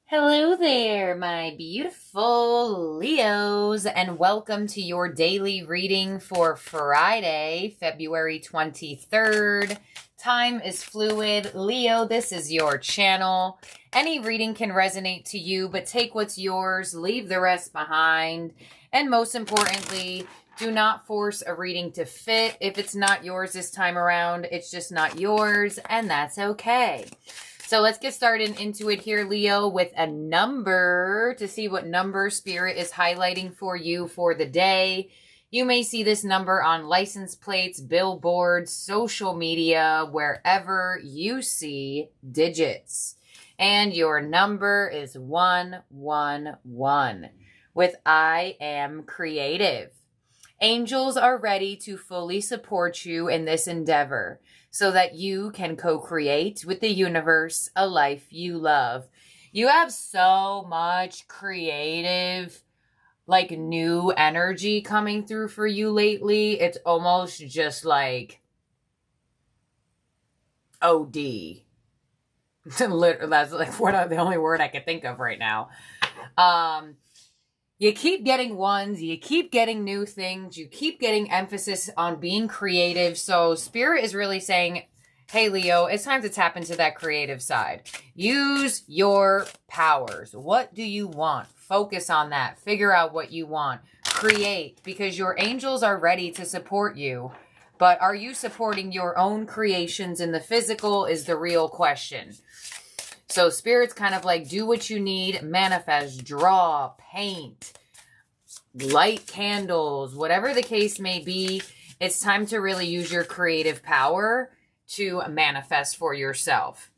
Hello there, my beautiful Leos, and welcome to your daily reading for Friday, February 23rd. Time is fluid. Leo, this is your channel. Any reading can resonate to you, but take what's yours, leave the rest behind. And most importantly, do not force a reading to fit. If it's not yours this time around, it's just not yours, and that's okay. So let's get started into it here, Leo, with a number to see what number Spirit is highlighting for you for the day. You may see this number on license plates, billboards, social media, wherever you see digits. And your number is 111 with I am creative. Angels are ready to fully support you in this endeavor, so that you can co-create with the universe a life you love. You have so much creative, new energy coming through for you lately. It's almost just like OD. That's the only word I can think of right now. You keep getting ones, you keep getting new things, you keep getting emphasis on being creative. So Spirit is really saying, hey, Leo, it's time to tap into that creative side. Use your powers. What do you want? Focus on that. Figure out what you want. Create, because your angels are ready to support you. But are you supporting your own creations in the physical is the real question. So Spirit's kind of like, do what you need, manifest, draw, paint, light candles, whatever the case may be. It's time to really use your creative power to manifest for yourself.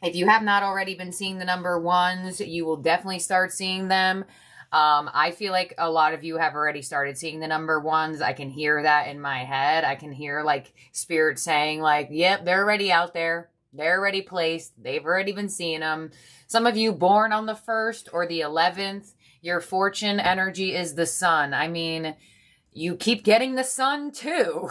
If you have not already been seeing the number ones, you will definitely start seeing them. I feel like a lot of you have already started seeing the number ones. I can hear that in my head. I can hear Spirit saying yep, they're already out there. They're already placed. They've already been seeing them. Some of you born on the 1st or the 11th, your fortune energy is the sun. I mean, you keep getting the sun too.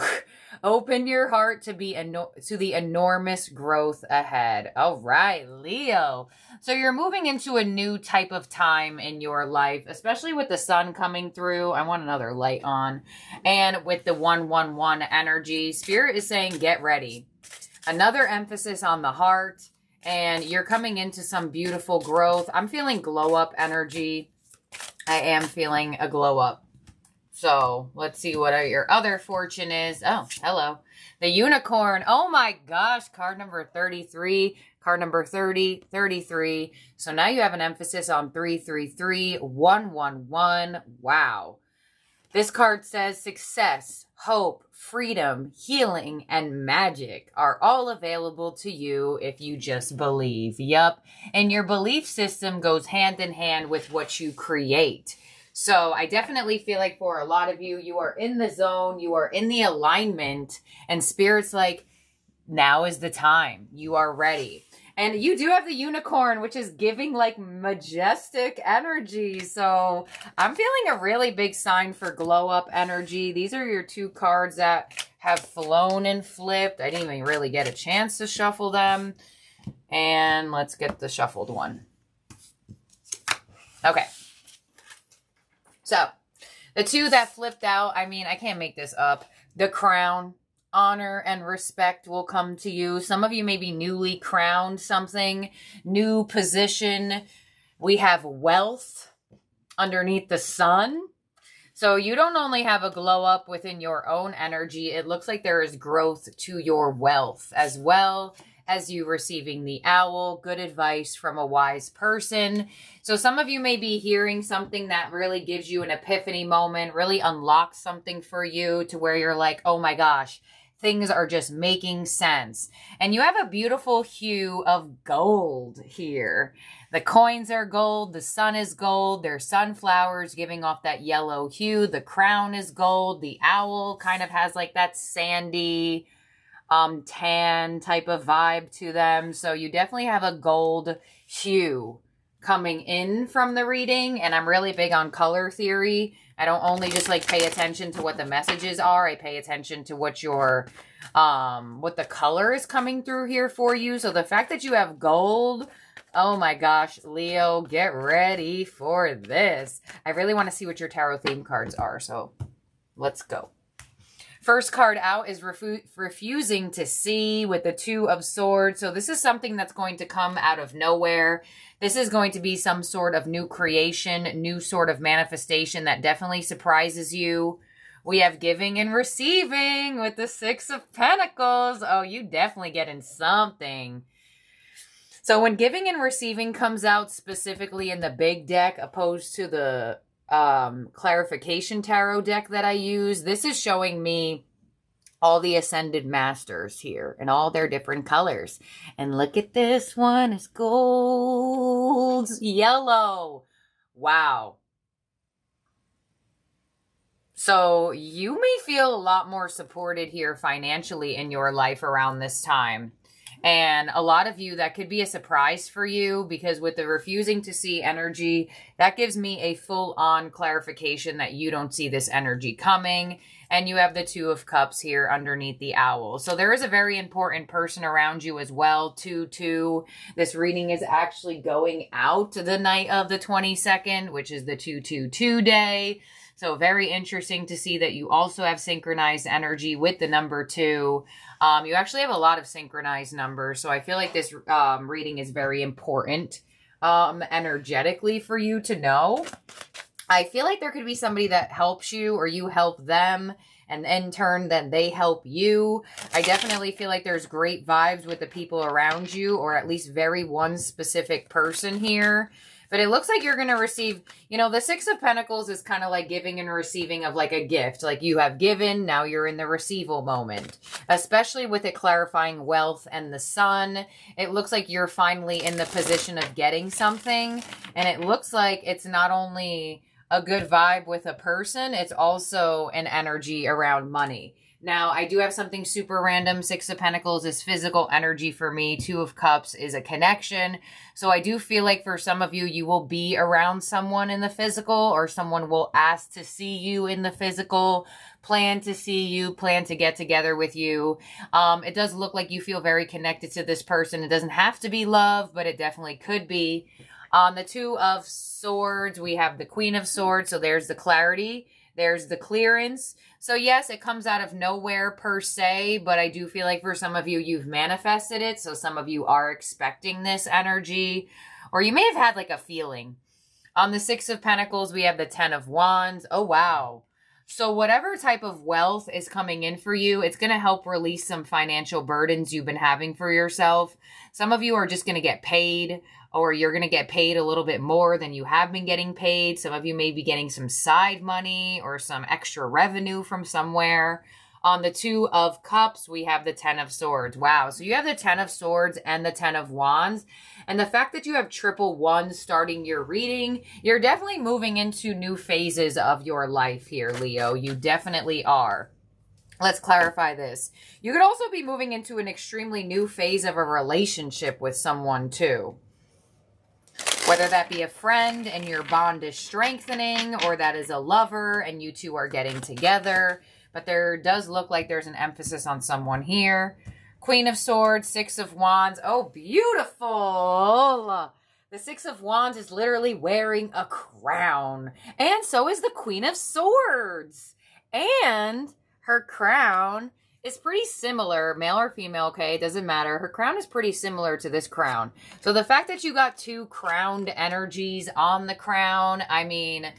Open your heart to the enormous growth ahead. All right, Leo. So you're moving into a new type of time in your life, especially with the sun coming through. I want another light on. And with the 111 energy, Spirit is saying, get ready. Another emphasis on the heart, and you're coming into some beautiful growth. I'm feeling glow up energy. I am feeling a glow up. So let's see what your other fortune is. Oh, hello. The unicorn. Oh my gosh. Card number 33. Card number 30, 33. So now you have an emphasis on 333, 111. Wow. This card says success, hope, freedom, healing, and magic are all available to you if you just believe. Yup. And your belief system goes hand in hand with what you create. So I definitely feel like for a lot of you, you are in the zone, you are in the alignment, and Spirit's like, now is the time. You are ready. And you do have the unicorn, which is giving majestic energy. So I'm feeling a really big sign for glow up energy. These are your two cards that have flown and flipped. I didn't even really get a chance to shuffle them. And let's get the shuffled one. Okay. So the two that flipped out, I mean, I can't make this up. The crown. Honor and respect will come to you. Some of you may be newly crowned something, new position. We have wealth underneath the sun. So you don't only have a glow up within your own energy. It looks like there is growth to your wealth as well as you receiving the owl. Good advice from a wise person. So some of you may be hearing something that really gives you an epiphany moment, really unlocks something for you to where you're like, oh my gosh, things are just making sense. And you have a beautiful hue of gold here. The coins are gold. The sun is gold. There's sunflowers giving off that yellow hue. The crown is gold. The owl kind of has that sandy, tan type of vibe to them. So you definitely have a gold hue coming in from the reading. And I'm really big on color theory. I don't only just pay attention to what the messages are. I pay attention to what what the color is coming through here for you. So the fact that you have gold Oh my gosh, Leo, get ready for this. I really want to see what your tarot theme cards are, so let's go. First card out is refusing to see with the Two of Swords. So this is something that's going to come out of nowhere. This is going to be some sort of new creation, new sort of manifestation that definitely surprises you. We have giving and receiving with the Six of Pentacles. Oh, you definitely getting something. So when giving and receiving comes out specifically in the big deck opposed to the clarification tarot deck that I use, this is showing me all the ascended masters here in all their different colors. And look at this one, it's gold, yellow. Wow. So you may feel a lot more supported here financially in your life around this time. And a lot of you, that could be a surprise for you, because with the refusing to see energy, that gives me a full-on clarification that you don't see this energy coming. And you have the Two of Cups here underneath the owl. So there is a very important person around you as well, 2-2. This reading is actually going out the night of the 22nd, which is the 2-2-2 day. So very interesting to see that you also have synchronized energy with the number 2. You actually have a lot of synchronized numbers. So I feel like this reading is very important energetically for you to know. I feel like there could be somebody that helps you or you help them, and in turn then they help you. I definitely feel like there's great vibes with the people around you, or at least very one specific person here. But it looks like you're going to receive, you know, the Six of Pentacles is kind of like giving and receiving of like a gift. Like you have given, now you're in the receival moment. Especially with it clarifying wealth and the sun. It looks like you're finally in the position of getting something. And it looks like it's not only a good vibe with a person, it's also an energy around money. Now, I do have something super random. Six of Pentacles is physical energy for me. Two of Cups is a connection. So I do feel like for some of you, you will be around someone in the physical, or someone will ask to see you in the physical, plan to see you, plan to get together with you. It does look like you feel very connected to this person. It doesn't have to be love, but it definitely could be. On the Two of Swords, we have the Queen of Swords. So there's the clarity. There's the clearance. So yes, it comes out of nowhere per se, but I do feel like for some of you, you've manifested it. So some of you are expecting this energy, or you may have had like a feeling. On the Six of Pentacles, we have the Ten of Wands. Oh, wow. So whatever type of wealth is coming in for you, it's going to help release some financial burdens you've been having for yourself. Some of you are just going to get paid, or you're going to get paid a little bit more than you have been getting paid. Some of you may be getting some side money or some extra revenue from somewhere. On the Two of Cups, we have the Ten of Swords. Wow. So you have the Ten of Swords and the Ten of Wands. And the fact that you have triple ones starting your reading, you're definitely moving into new phases of your life here, Leo. You definitely are. Let's clarify this. You could also be moving into an extremely new phase of a relationship with someone too. Whether that be a friend and your bond is strengthening, or that is a lover and you two are getting together. But there does look like there's an emphasis on someone here. Queen of Swords, Six of Wands. Oh, beautiful. The Six of Wands is literally wearing a crown. And so is the Queen of Swords. And her crown is pretty similar, male or female, okay, it doesn't matter. Her crown is pretty similar to this crown. So the fact that you got two crowned energies on the crown, I mean,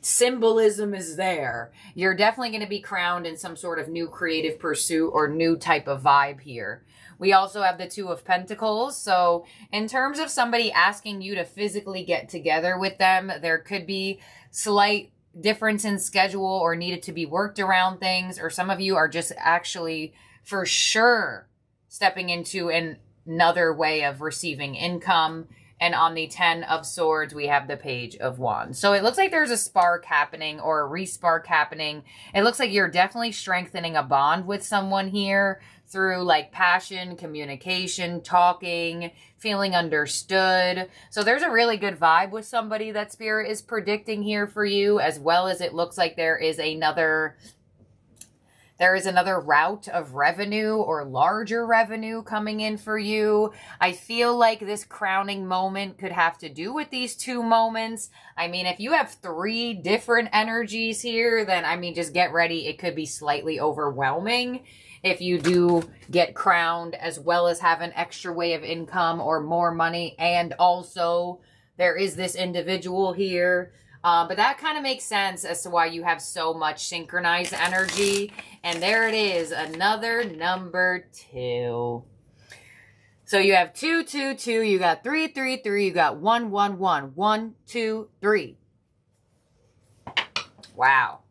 symbolism is there. You're definitely going to be crowned in some sort of new creative pursuit or new type of vibe here. We also have the Two of Pentacles. So in terms of somebody asking you to physically get together with them, there could be slight difference in schedule or needed to be worked around things, or some of you are just actually for sure stepping into another way of receiving income. And on the Ten of Swords, we have the Page of Wands. So it looks like there's a spark happening or a re-spark happening. It looks like you're definitely strengthening a bond with someone here through like passion, communication, talking, feeling understood. So there's a really good vibe with somebody that Spirit is predicting here for you, as well as it looks like there is another There is another route of revenue or larger revenue coming in for you. I feel like this crowning moment could have to do with these two moments. I mean, if you have 3 different energies here, then, I mean, just get ready. It could be slightly overwhelming if you do get crowned, as well as have an extra way of income or more money. And also, there is this individual here. But that kind of makes sense as to why you have so much synchronized energy. And there it is, another number 2. So you have 2, 2, 2, you got 3, 3, 3, you got 1, 1, 1, 1, 2, 3. Wow.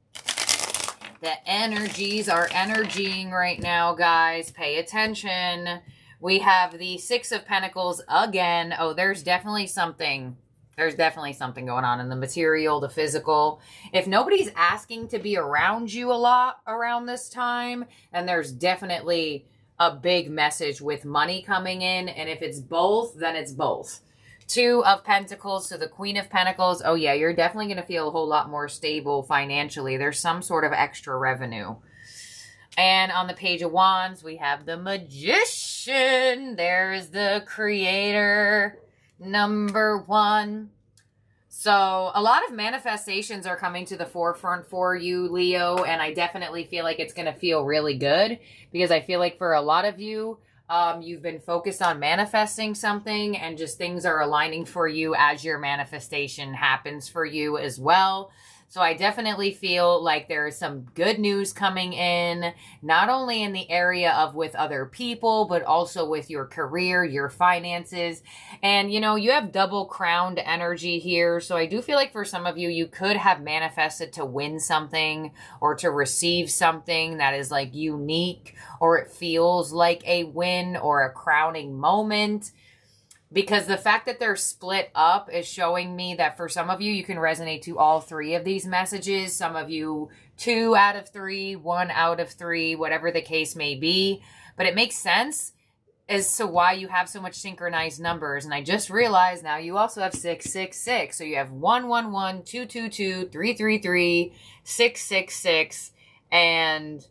The energies are energying right now, guys. Pay attention. We have the 6 of Pentacles again. Oh, there's definitely something. There's definitely something going on in the material, the physical. If nobody's asking to be around you a lot around this time, then there's definitely a big message with money coming in. And if it's both, then it's both. 2 of Pentacles to the Queen of Pentacles. Oh yeah, you're definitely going to feel a whole lot more stable financially. There's some sort of extra revenue. And on the Page of Wands, we have the Magician. There's the Creator. Number 1. So a lot of manifestations are coming to the forefront for you, Leo, and I definitely feel like it's going to feel really good, because I feel like for a lot of you, you've been focused on manifesting something, and just things are aligning for you as your manifestation happens for you as well. So I definitely feel like there is some good news coming in, not only in the area of with other people, but also with your career, your finances. And, you know, you have double crowned energy here. So I do feel like for some of you, you could have manifested to win something or to receive something that is like unique, or it feels like a win or a crowning moment. Because the fact that they're split up is showing me that for some of you, you can resonate to all 3 of these messages. Some of you, 2 out of 3, 1 out of 3, whatever the case may be. But it makes sense as to why you have so much synchronized numbers. And I just realized now you also have 6, 6, 6. So you have 1, 1, 1, 2, 2, 2, 3, 3, 3, 6, 6, 6. And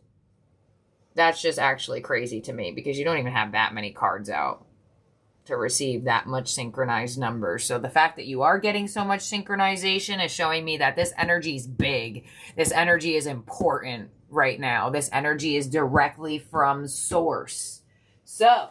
that's just actually crazy to me, because you don't even have that many cards out to receive that much synchronized numbers. So the fact that you are getting so much synchronization is showing me that this energy is big. This energy is important right now. This energy is directly from source. So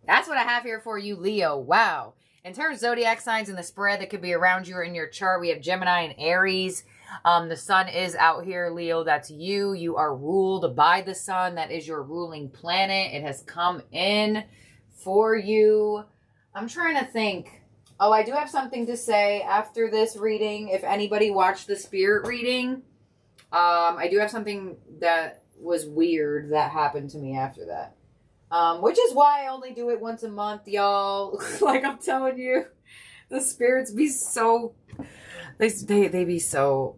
that's what I have here for you, Leo. Wow. In terms of zodiac signs and the spread that could be around you or in your chart, we have Gemini and Aries. The sun is out here, Leo. That's you. You are ruled by the sun. That is your ruling planet. It has come in for you. I'm trying to think. Oh, I do have something to say after this reading. If anybody watched the spirit reading, I do have something that was weird that happened to me after that. Which is why I only do it once a month, y'all. Like I'm telling you, the spirits be so, they be so,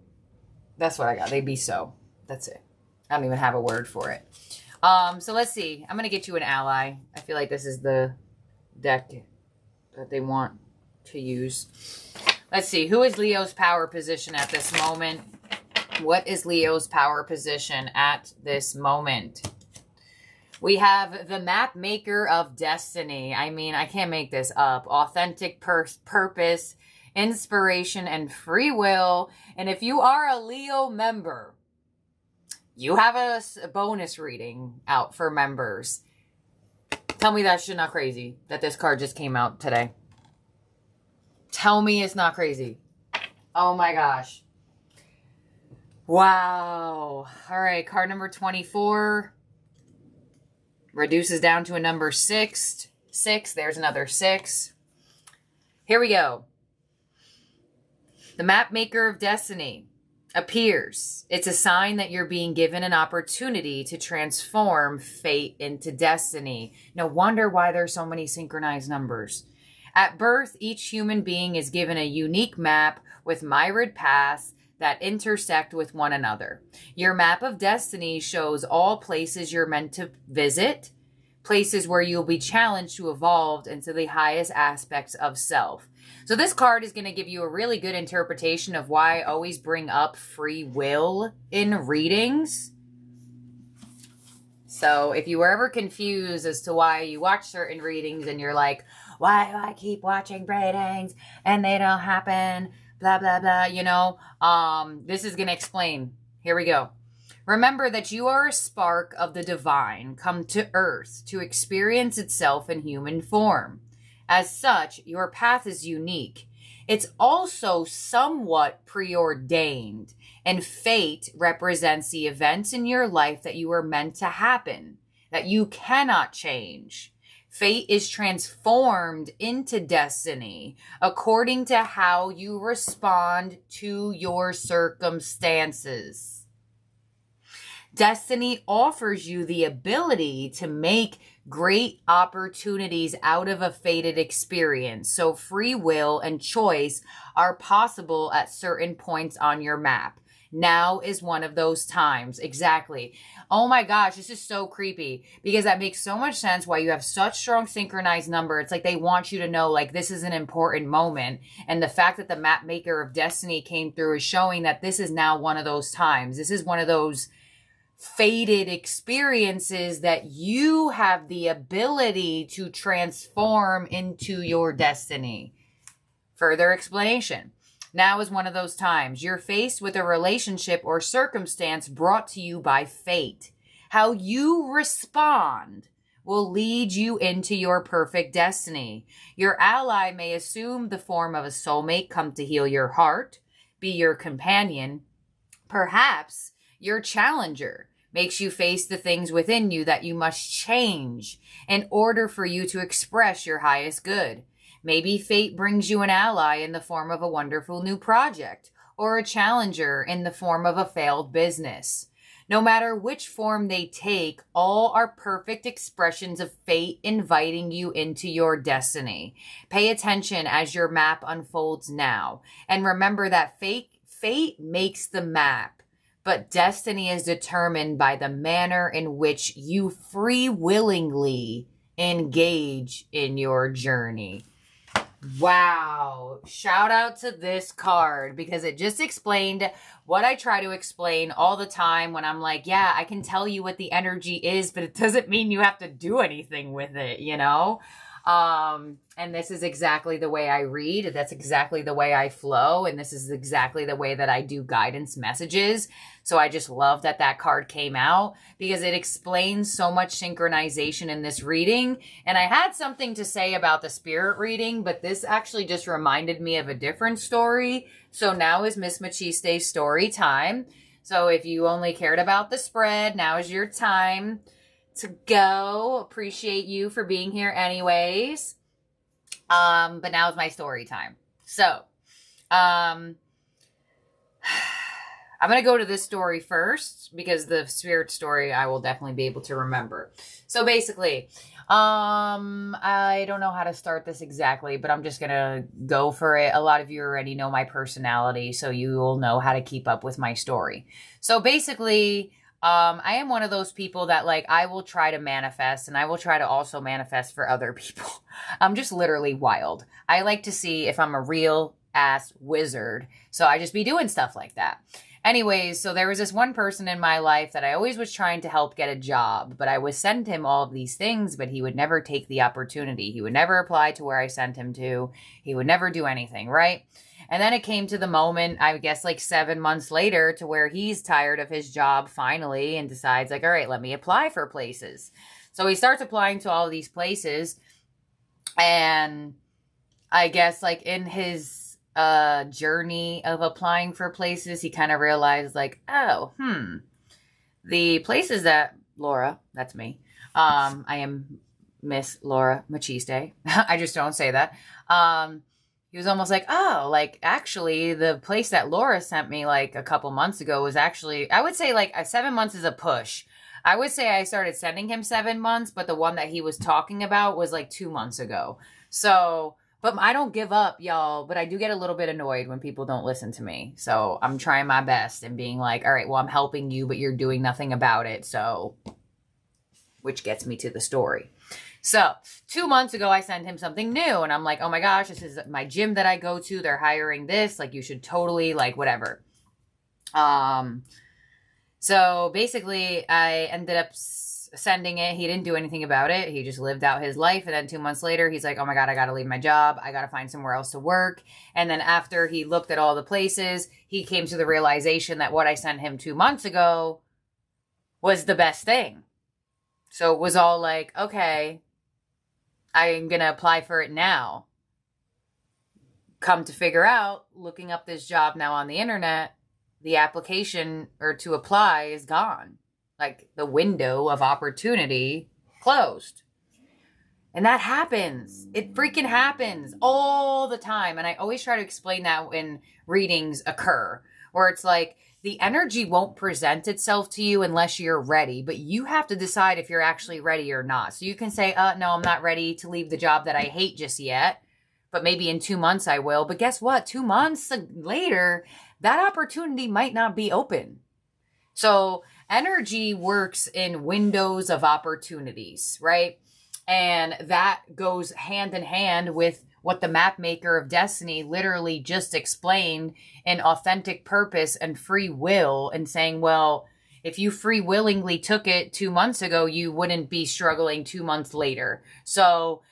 that's what I got. They be so, that's it. I don't even have a word for it. So let's see. I'm going to get you an ally. I feel like this is the deck that they want to use. Let's see. Who is Leo's power position at this moment? What is Leo's power position at this moment? We have the map maker of destiny. I mean, I can't make this up. Authentic purpose, inspiration, and free will. And if you are a Leo member, you have a bonus reading out for members. Tell me that shit not crazy that this card just came out today. Tell me it's not crazy. Oh my gosh. Wow. All right, card number 24 reduces down to a number 6. 6, there's another 6. Here we go. The map maker of destiny appears. It's a sign that you're being given an opportunity to transform fate into destiny. No wonder why there's so many synchronized numbers. At birth, each human being is given a unique map with myriad paths that intersect with one another. Your map of destiny shows all places you're meant to visit, places where you'll be challenged to evolve into the highest aspects of self. So this card is going to give you a really good interpretation of why I always bring up free will in readings. So if you were ever confused as to why you watch certain readings and you're like, why do I keep watching readings and they don't happen, blah, blah, blah, you know, this is going to explain. Here we go. Remember that you are a spark of the divine come to earth to experience itself in human form. As such, your path is unique. It's also somewhat preordained, and fate represents the events in your life that you were meant to happen, that you cannot change. Fate is transformed into destiny according to how you respond to your circumstances. Destiny offers you the ability to make great opportunities out of a fated experience. So free will and choice are possible at certain points on your map. Now is one of those times. Exactly. Oh my gosh, this is so creepy because that makes so much sense why you have such strong synchronized number. It's like they want you to know like this is an important moment. And the fact that the map maker of destiny came through is showing that this is now one of those times. This is one of those fated experiences that you have the ability to transform into your destiny. Further explanation. Now is one of those times. You're faced with a relationship or circumstance brought to you by fate. How you respond will lead you into your perfect destiny. Your ally may assume the form of a soulmate come to heal your heart, be your companion. Perhaps your challenger makes you face the things within you that you must change in order for you to express your highest good. Maybe fate brings you an ally in the form of a wonderful new project or a challenger in the form of a failed business. No matter which form they take, all are perfect expressions of fate inviting you into your destiny. Pay attention as your map unfolds now. And remember that fate makes the map. But destiny is determined by the manner in which you free willingly engage in your journey. Wow. Shout out to this card because it just explained what I try to explain all the time when I'm like, yeah, I can tell you what the energy is, but it doesn't mean you have to do anything with it, you know? And this is exactly the way I read. That's exactly the way I flow. And this is exactly the way that I do guidance messages. So I just love that that card came out because it explains so much synchronization in this reading. And I had something to say about the spirit reading, but this actually just reminded me of a different story. So now is Miss Machiste's story time. So if you only cared about the spread, now is your time to go. Appreciate you for being here anyways. But now is my story time. So, I'm going to go to this story first because the spirit story I will definitely be able to remember. So basically, I don't know how to start this exactly, but I'm just going to go for it. A lot of you already know my personality, so you will know how to keep up with my story. So basically, I am one of those people that like, I will try to manifest and I will try to also manifest for other people. I'm just literally wild. I like to see if I'm a real ass wizard. So I just be doing stuff like that. Anyways, so there was this one person in my life that I always was trying to help get a job, but I would send him all of these things, but he would never take the opportunity. He would never apply to where I sent him to. He would never do anything, right? And then it came to the moment, I guess like 7 months later, to where he's tired of his job finally and decides like, all right, let me apply for places. So he starts applying to all of these places. And I guess like in his journey of applying for places, he kind of realized like, oh, the places that Laura, that's me. I am Miss Laura Machiste. I just don't say that. He was almost like, oh, like actually the place that Laura sent me like a couple months ago was actually, I would say like 7 months is a push. I would say I started sending him 7 months, but the one that he was talking about was like 2 months ago. So, but I don't give up, y'all, but I do get a little bit annoyed when people don't listen to me. So I'm trying my best and being like, all right, well, I'm helping you, but you're doing nothing about it. So, which gets me to the story. So 2 months ago, I sent him something new and I'm like, oh my gosh, this is my gym that I go to. They're hiring this. Like you should totally like whatever. So basically I ended up sending it. He didn't do anything about it. He just lived out his life. And then 2 months later, he's like, oh my God, I got to leave my job. I got to find somewhere else to work. And then after he looked at all the places, he came to the realization that what I sent him 2 months ago was the best thing. So it was all like, okay, I'm going to apply for it now. Come to figure out, looking up this job now on the internet, the application or to apply is gone. Like the window of opportunity closed. And that happens. It freaking happens all the time. And I always try to explain that when readings occur, where it's like the energy won't present itself to you unless you're ready, but you have to decide if you're actually ready or not. So you can say, no, I'm not ready to leave the job that I hate just yet, but maybe in 2 months I will. But guess what? 2 months later, that opportunity might not be open. So energy works in windows of opportunities, right? And that goes hand in hand with what the map maker of destiny literally just explained in authentic purpose and free will, and saying, well, if you free willingly took it 2 months ago, you wouldn't be struggling 2 months later. So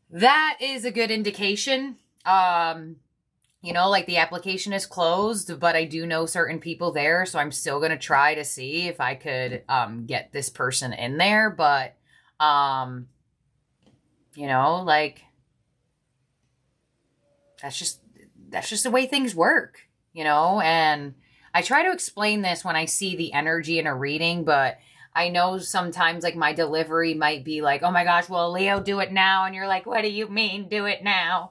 that is a good indication. You know, like the application is closed, but I do know certain people there. So I'm still going to try to see if I could get this person in there. But, you know, like, that's just the way things work, you know? And I try to explain this when I see the energy in a reading, but I know sometimes like my delivery might be like, oh my gosh, well, Leo, do it now. And you're like, what do you mean do it now?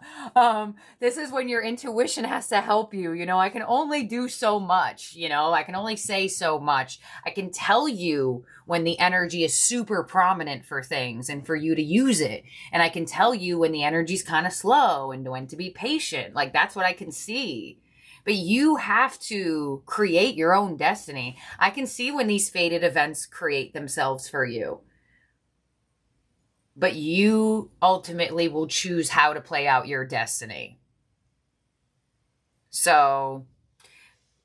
This is when your intuition has to help you. You know, I can only do so much, you know, I can only say so much. I can tell you when the energy is super prominent for things and for you to use it. And I can tell you when the energy is kind of slow and when to be patient. Like that's what I can see. But you have to create your own destiny. I can see when these fated events create themselves for you. But you ultimately will choose how to play out your destiny. So,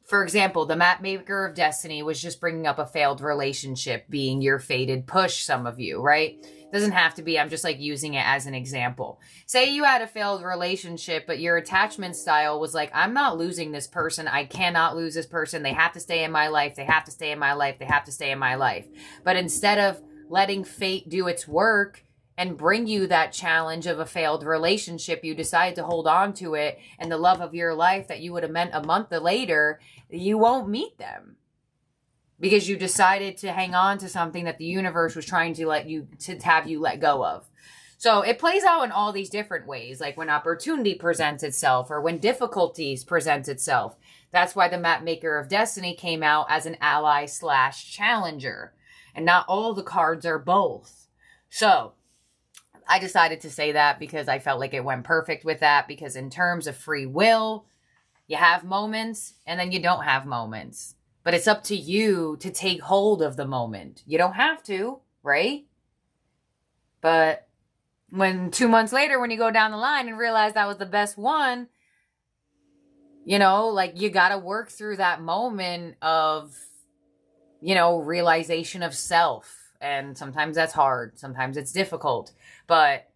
for example, the map maker of destiny was just bringing up a failed relationship being your fated push, some of you, right? Doesn't have to be. I'm just like using it as an example. Say you had a failed relationship, but your attachment style was like, I'm not losing this person. I cannot lose this person. They have to stay in my life. They have to stay in my life. They have to stay in my life. But instead of letting fate do its work and bring you that challenge of a failed relationship, you decide to hold on to it, and the love of your life that you would have met a month later, you won't meet them. Because you decided to hang on to something that the universe was trying to have you let go of. So it plays out in all these different ways, like when opportunity presents itself or when difficulties present itself. That's why the map maker of destiny came out as an ally / challenger. And not all the cards are both. So I decided to say that because I felt like it went perfect with that. Because in terms of free will, you have moments and then you don't have moments. But it's up to you to take hold of the moment. You don't have to, right? But when 2 months later, when you go down the line and realize that was the best one, you know, like you got to work through that moment of, you know, realization of self. And sometimes that's hard. Sometimes it's difficult. But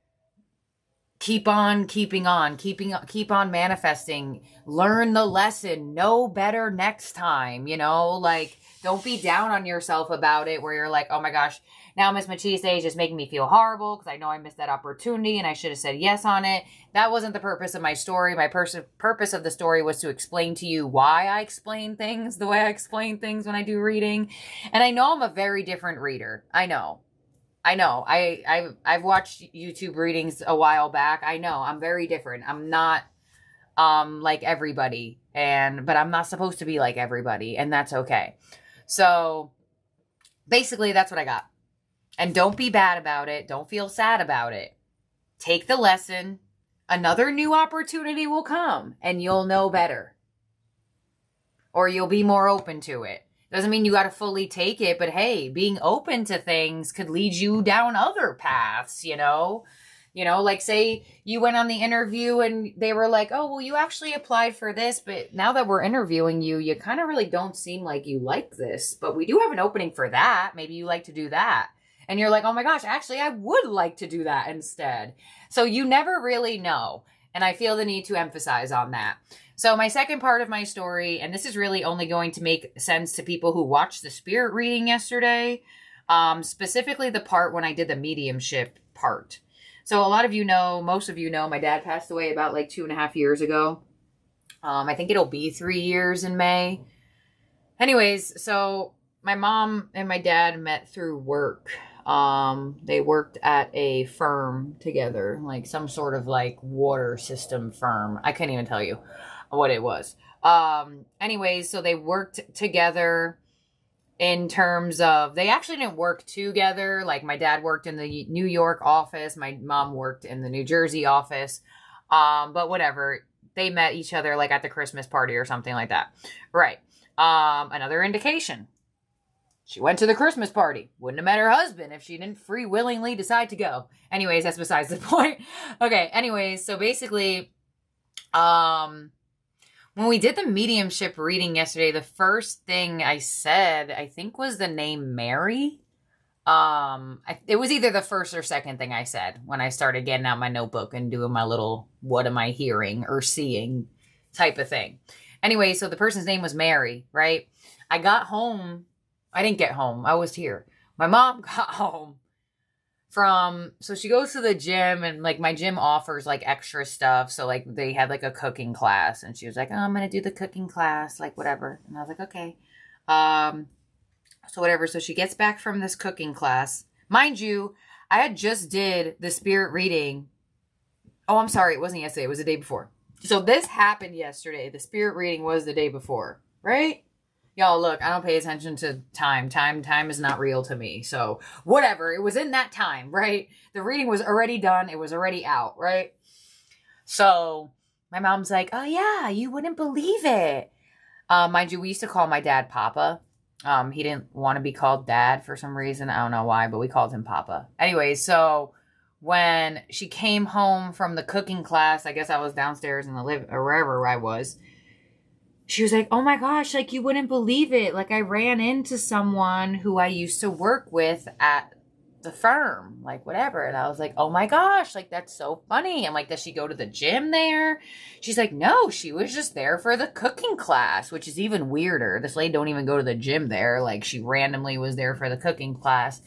keep on keeping on, keep on manifesting, learn the lesson, know better next time, you know, like don't be down on yourself about it where you're like, oh my gosh, now Miss Machiste is just making me feel horrible because I know I missed that opportunity and I should have said yes on it. That wasn't the purpose of my story. My purpose of the story was to explain to you why I explain things the way I explain things when I do reading. And I know I'm a very different reader. I know. I've watched YouTube readings a while back. I know I'm very different. I'm not like everybody, but I'm not supposed to be like everybody, and that's okay. So basically that's what I got. And don't be bad about it. Don't feel sad about it. Take the lesson. Another new opportunity will come and you'll know better. Or you'll be more open to it. Doesn't mean you got to fully take it, but hey, being open to things could lead you down other paths, you know? You know, like say you went on the interview and they were like, oh, well, you actually applied for this, but now that we're interviewing you, you kind of really don't seem like you like this, but we do have an opening for that. Maybe you like to do that. And you're like, oh my gosh, actually, I would like to do that instead. So you never really know. And I feel the need to emphasize on that. So my second part of my story, and this is really only going to make sense to people who watched the spirit reading yesterday, specifically the part when I did the mediumship part. So a lot of you know, most of you know, my dad passed away about like 2.5 years ago. I think it'll be 3 years in May. Anyways, so my mom and my dad met through work. They worked at a firm together, like some sort of like water system firm. I couldn't even tell you what it was. Anyways, so they worked together in terms of, they actually didn't work together. Like my dad worked in the New York office. My mom worked in the New Jersey office. But whatever, they met each other like at the Christmas party or something like that. Right. Another indication. She went to the Christmas party. Wouldn't have met her husband if she didn't free willingly decide to go. Anyways, that's besides the point. Okay, anyways, so basically, when we did the mediumship reading yesterday, the first thing I said, I think, was the name Mary. It was either the first or second thing I said when I started getting out my notebook and doing my little, what am I hearing or seeing type of thing. Anyway, so the person's name was Mary, right? I got home. I didn't get home. I was here. My mom got home so she goes to the gym, and like my gym offers like extra stuff. So like they had like a cooking class, and she was like, oh, I'm going to do the cooking class, like whatever. And I was like, okay. So whatever. So she gets back from this cooking class. Mind you, I had just did the spirit reading. Oh, I'm sorry. It wasn't yesterday. It was the day before. So this happened yesterday. The spirit reading was the day before, right? Y'all, look, I don't pay attention to time. Time is not real to me. So whatever. It was in that time, right? The reading was already done. It was already out, right? So my mom's like, oh yeah, you wouldn't believe it. Mind you, we used to call my dad Papa. He didn't want to be called Dad for some reason. I don't know why, but we called him Papa. Anyway, so when she came home from the cooking class, I guess I was downstairs in the or wherever I was. She was like, oh my gosh, like you wouldn't believe it. Like I ran into someone who I used to work with at the firm, like whatever. And I was like, oh my gosh, like that's so funny. I'm like, does she go to the gym there? She's like, no, she was just there for the cooking class, which is even weirder. This lady don't even go to the gym there. Like she randomly was there for the cooking class.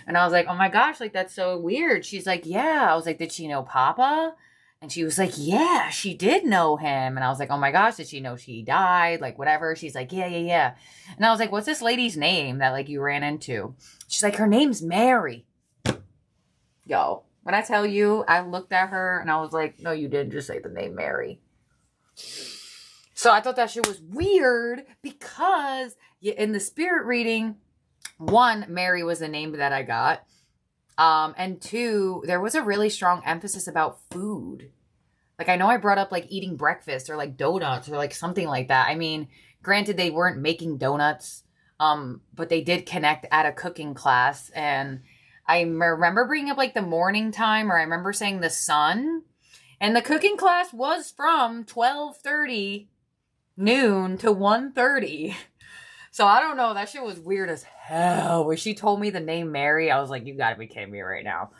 And I was like, oh my gosh, like that's so weird. She's like, yeah. I was like, did she know Papa? And she was like, yeah, she did know him. And I was like, oh my gosh, did she know she died? Like, whatever. She's like, yeah. And I was like, what's this lady's name that, like, you ran into? She's like, her name's Mary. Yo, when I tell you, I looked at her and I was like, no, you didn't just say the name Mary. So I thought that shit was weird because in the spirit reading, one, Mary was the name that I got. And two, there was a really strong emphasis about food. Like, I know I brought up, like, eating breakfast or, like, donuts or, like, something like that. I mean, granted, they weren't making donuts, but they did connect at a cooking class. And I remember bringing up, like, the morning time, or I remember saying the sun. And the cooking class was from 12:30 noon to 1:30. So I don't know. That shit was weird as hell. When she told me the name Mary, I was like, you gotta be kidding me right now.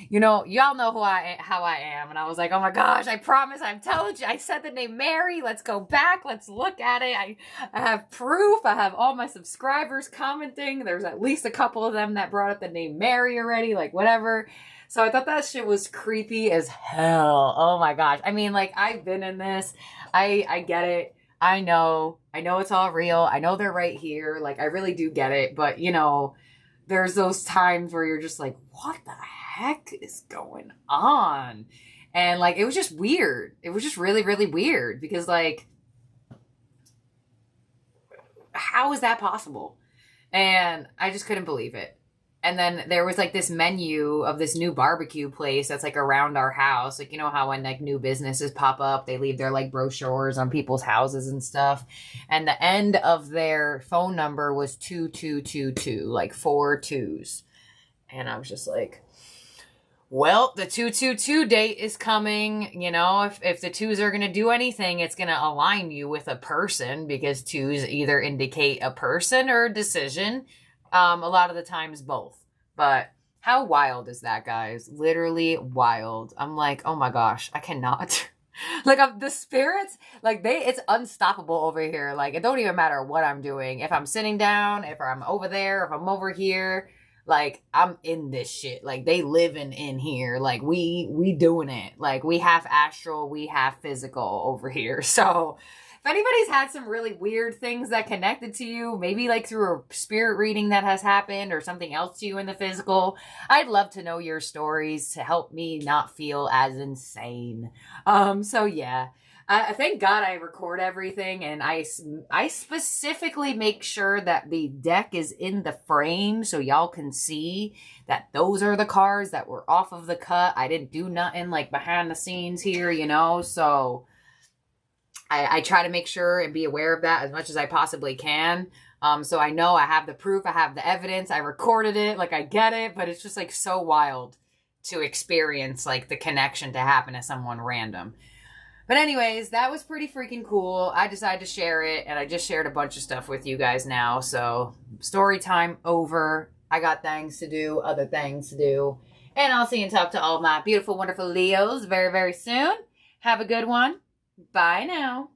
You know, y'all know how I am. And I was like, oh my gosh, I promise, I'm telling you, I said the name Mary. Let's go back. Let's look at it. I have proof. I have all my subscribers commenting. There's at least a couple of them that brought up the name Mary already, like whatever. So I thought that shit was creepy as hell. Oh my gosh. I mean, like, I've been in this. I get it. I know it's all real. I know they're right here. Like, I really do get it. But, you know, there's those times where you're just like, what the heck is going on? And, like, it was just weird. It was just really, really weird. Because, like, how is that possible? And I just couldn't believe it. And then there was, like, this menu of this new barbecue place that's, like, around our house. Like, you know how when, like, new businesses pop up, they leave their, like, brochures on people's houses and stuff. And the end of their phone number was 2222, like 4 2s. And I was just like, well, the 222 date is coming. You know, if the 2s are going to do anything, it's going to align you with a person, because 2s either indicate a person or a decision, A lot of the times both. But how wild is that, guys? Literally wild. I'm like, oh my gosh, I cannot. Like the spirits, like it's unstoppable over here. Like it don't even matter what I'm doing. If I'm sitting down, if I'm over there, if I'm over here, like I'm in this shit. Like they living in here. Like we doing it. Like we have astral, we have physical over here. So if anybody's had some really weird things that connected to you, maybe like through a spirit reading that has happened or something else to you in the physical, I'd love to know your stories to help me not feel as insane. So yeah, I thank God I record everything, and I specifically make sure that the deck is in the frame so y'all can see that those are the cards that were off of the cut. I didn't do nothing like behind the scenes here, you know, so I try to make sure and be aware of that as much as I possibly can. So I know I have the proof, I have the evidence, I recorded it, like I get it, but it's just like so wild to experience like the connection to happen to someone random. But anyways, that was pretty freaking cool. I decided to share it, and I just shared a bunch of stuff with you guys now. So story time over. I got things to do, other things to do. And I'll see and talk to all my beautiful, wonderful Leos very, very soon. Have a good one. Bye now.